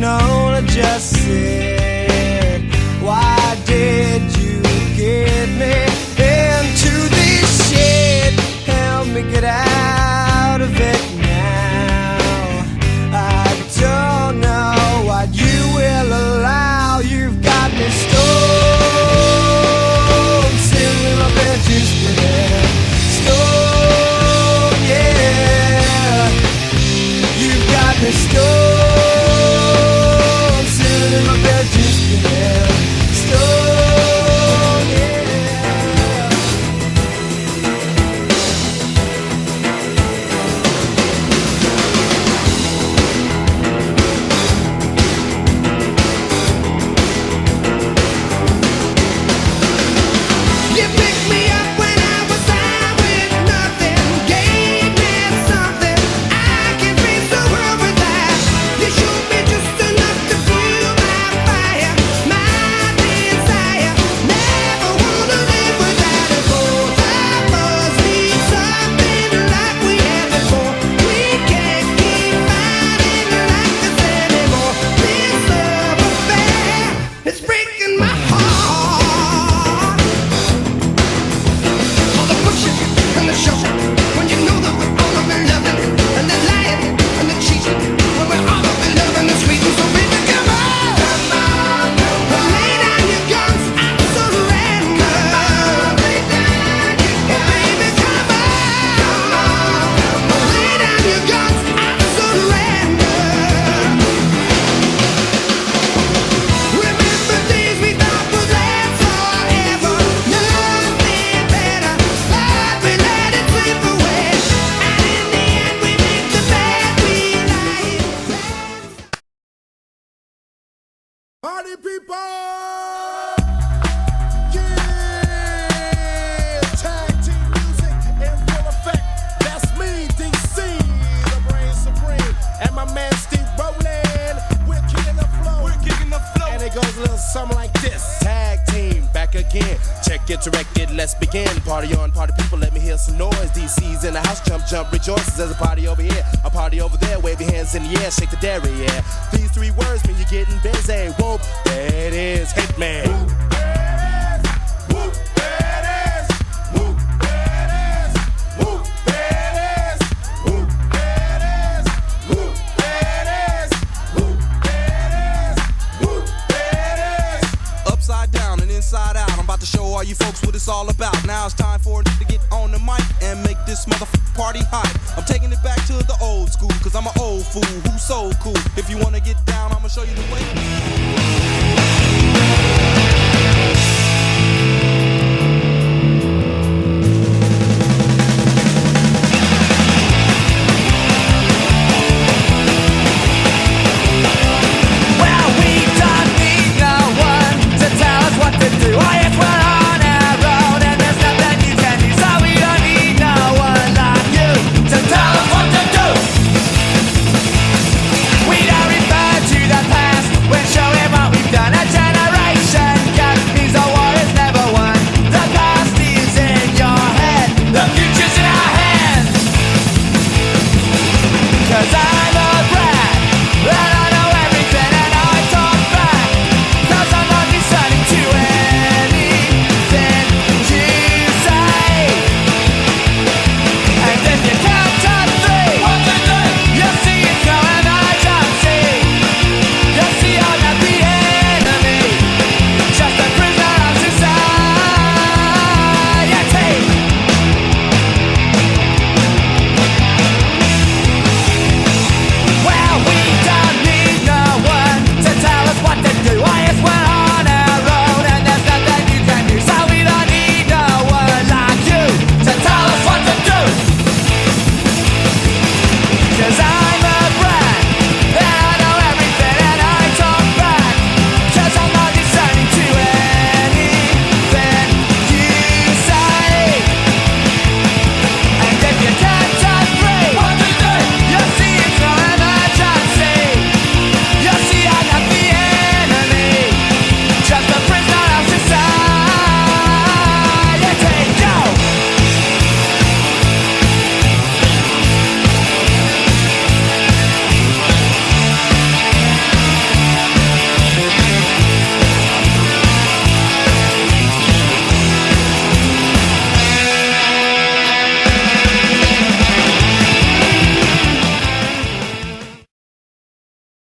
known, I just said, why did you get me into this shit? Help me get out of it now. I don't know what you will allow. You've got me stoned, sitting in my bed, just been stoned, yeah. You've got me stoned, sitting in my bed, just been stoned, yeah. You picked me up when I was down with nothing, gave me something I can face the world with that. You showed me just enough to fuel my fire, my desire. Never wanna live without it. Both of us need something like we had before. We can't keep fighting like this anymore. This love affair is breaking my heart. All the pushing and the shoving, when you know that we're all of it loving, and the lying and the cheating, when we're all of it loving and sweet. So baby, come on, lay down your guns and surrender. Lay down your guns, baby, come on, lay down your guns and surrender. Remember days we thought would last forever, nothing better, but we let it slip away, and in the end we make the bad we like. Party people! Yeah! Tag team music in full effect. That's me, DC, the brain supreme. And my man Steve Rowland. We're kicking the flow. And it goes a little something like this. Tag team, back again. Check it, direct it, let's begin. Party on, party people, let me hear some noise. DC's in the house, jump, jump, rejoices. There's a party over here, a party over there. Wave your hands in the air, shake the dairy, yeah. These three words mean you're getting busy. Whoop, there it is, Hitman. Whoop, there it is. Whoop, there it is. Whoop, there it is. Whoop, there it is. Whoop, there it is. Whoop, there it is. Whoop, there it is. Whoop, there it is. Upside down and inside out, I'm about to show all you folks what it's all about. Now it's time for it to get on the mic and make this motherfucking party hype. I'm taking it back to the old school, cause I'm an old fool who's so cool. If you wanna get down, I'ma show you the way.